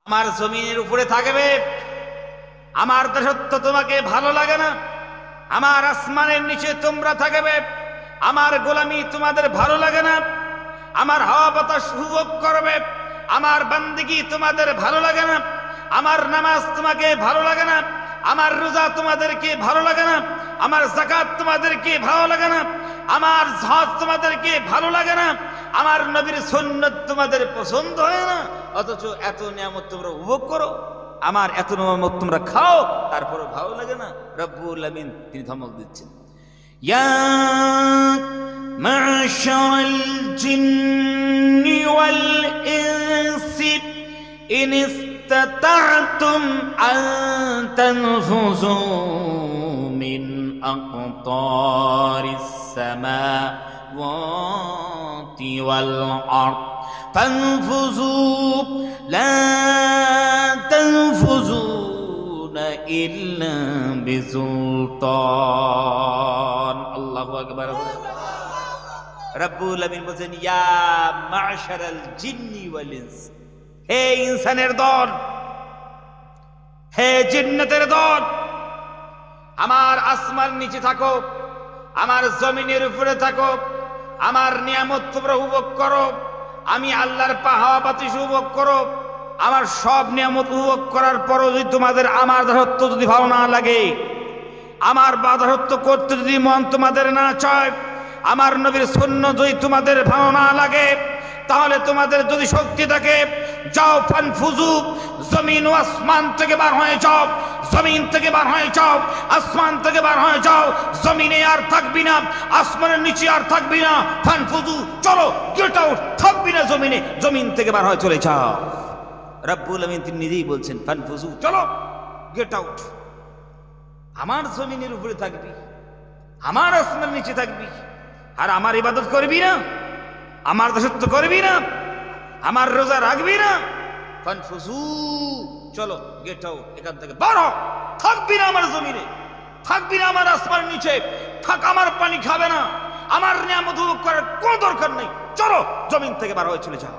আমার জমিনের উপরে থাকবে, আমার দাসত্ব তোমাকে ভালো লাগে না, আমার আসমানের নিচে তোমরা থাকবে, আমার গোলামি তোমাদের ভালো লাগে না, আমার হাওয়া বাতাস উপভোগ করবে, আমার বান্দিগি তোমাদের ভালো লাগে না, আমার নামাজ তোমাকে ভালো লাগে না, আমার রোজা তোমাদেরকে ভালো লাগে না, আমার যাকাত তোমাদেরকে ভালো লাগে না, আমার হজ তোমাদেরকে ভালো লাগে না, আমার নবীর সুন্নাত তোমাদের পছন্দ হয় না, অথচ এত নিয়ামত তোমরা উপভোগ করো, আমার এত নিয়ামত তোমরা খাও, তারপরে ভালো লাগে না। রব্বুল আমিন তিনি ধমক দিচ্ছেন, ইয়া মা'শারাল জিন্নি ওয়াল ইনসি ইন ইসতাতা'তুম আন তানফুযু মিন আকতারিস সামাওয়াতি ওয়াল আরদ ফানফুযু লা তানফুযুনা ইল্লা বিসুলতান। আল্লাহু আকবার। রব্বুল আমিন বলেন, ইয়া মা'শারাল জিন্নি ওয়াল ইনস, হে ইনসানের দল, হে জিন্নাতের দল, আমার আসমান নিচে থাকো, আমার জমিনের উপরে থাকো, আমার নিয়ামত তোমরা উপভোগ করো, আমি আল্লাহর হাওয়া বাতাস উপভোগ করো, আমার সব নিয়ামত উপভোগ করার পরও যদি তোমাদের আমার দাসত্ব যদি ভালো না লাগে, আমার দাসত্ব করতে যদি মন তোমাদের না চায়, আমার নবীর সুন্নাত যদি তোমাদের ভালো না লাগে, তাহলে তোমাদের যদি শক্তি থাকে, যাও ফানফুজু, জমিন ও আসমান থেকে বার হয়ে যাও, জমিন থেকে বার হয়ে যাও, আসমান থেকে বার হয়ে যাও, জমিনে আর থাকবি না, আসমানের নিচে আর থাকবি না, ফানফুজু চলো, গেট আউট, থাকবি না জমিনে, জমিন থেকে বার হয়ে চলে যাও। রব্বুল আমিন তিনি নিজেই বলছেন, ফানফুজু চলো, গেট আউট, আমার জমিনের উপরে থাকবি, আমার আসমানের নিচে থাকবি, আর আমার ইবাদত করবি না, আমার দাসত্ব করবি না, আমার রোজা রাখবি না, ফানফুজু চলো, গেট আউট, এখান থেকে বার হ, থাকবি না আমার জমিনে, থাকবি না আমার আসমানের নিচে, থাক, আমার পানি খাবে না, আমার নিয়ামত উপভোগ করার কোন দরকার নেই, চলো জমিন থেকে বার হয়ে চলে যাও।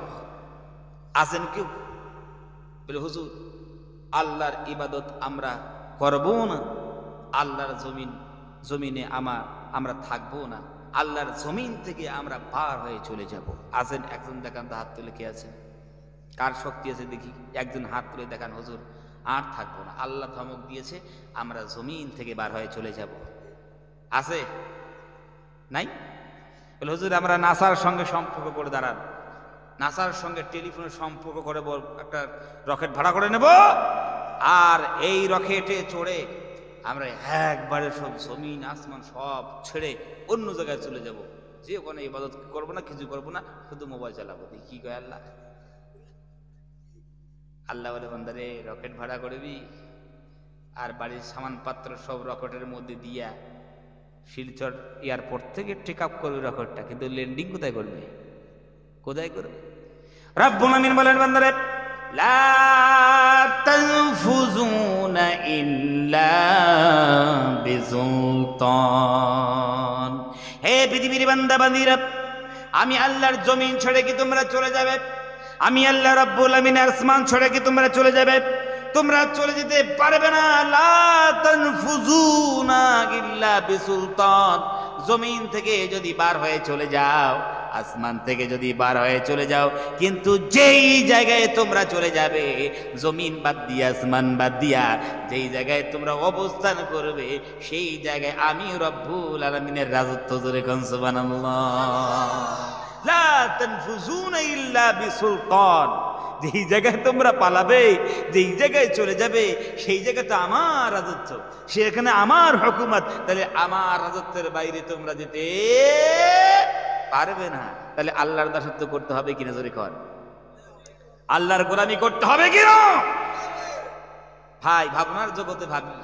আছেন কেউ বলে, হুজুর আল্লাহর ইবাদত আমরা করবো না, আল্লাহর জমিনে আমরা থাকবো না, আল্লাহর জমিন থেকে আমরা পার হয়ে চলে যাব। আছেন একজন? দেখান তো, হাত তুলে কে আছেন, কার শক্তি আছে দেখি, একজন হাত তুলে দেখান, হুজুর আর থাকবো না, আল্লাহ ধমক দিয়েছে, আমরা জমিন থেকে বার হয়ে চলে যাব। আছে? নাই? বলে, হুজুর আমরা নাসার সঙ্গে সম্পর্ক করে দাঁড়ান, নাসার সঙ্গে টেলিফোনের সম্পর্ক করে একটা রকেট ভাড়া করে নেব, আর এই রকেটে চড়ে আমরা একবারে সব জমিন আসমান সব ছেড়ে অন্য জায়গায় চলে যাব, যে ওখানে ইবাদত করবো না, কিছু করবো না, শুধু মোবাইল চালাবো। কি কয় আল্লাহ? আল্লাহ বলে, বান্দারে রকেট ভাড়া করবি, আর বাড়ির সামান পাত্র সব রকেটের মধ্যে দিয়া শিলচর এয়ারপোর্ট থেকে টেক আপ করবি রকেটটা, কিন্তু ল্যান্ডিং কোথায় করবে? কোথায় করবে? রব্বুল আমিন বলেন, বান্দারে লা তানফুজুনা ইল্লা বিসুলতান। হে পৃথিবীর বান্দা বান্দীরা, আমি আল্লাহর জমিন ছেড়ে কি তোমরা চলে যাবে? আমি আল্লাহ রব্বুল আমিন আসমান ছেড়ে কি তোমরা চলে যাবে? তোমরা চলে যেতে পারবে না। লা তানফুজুনা ইল্লা বিসুলতান। জমিন থেকে যদি বার হয়ে চলে যাও, আসমান থেকে যদি বার হয়ে চলে যাও, কিন্তু যেই জায়গায় তোমরা চলে যাবে, জমিন বাদ দিয়া আসমান বাদ দিয়া যেই জায়গায় তোমরা অবস্থান করবে, সেই জায়গায় আমি রব্বুল আলামিনের রাজত্ব। জোরে কোন সুবহানাল্লাহ। লা তানফুজুনা ইল্লা বিসুলতান। যেই জায়গায় তোমরা পালাবে, যেই জায়গায় চলে যাবে, সেই জায়গাটা আমার রাজত্ব, সেখানে আমার হুকুমত। তাহলে আমার রাজত্বের বাইরে তোমরা যেতে পারবে না। তাহলে আল্লাহর দাসত্ব করতে হবে কিনা? জোরে কর। আল্লাহর গোলামি করতে হবে কিনা? ভাই, ভাবনার জগতে ভাবি।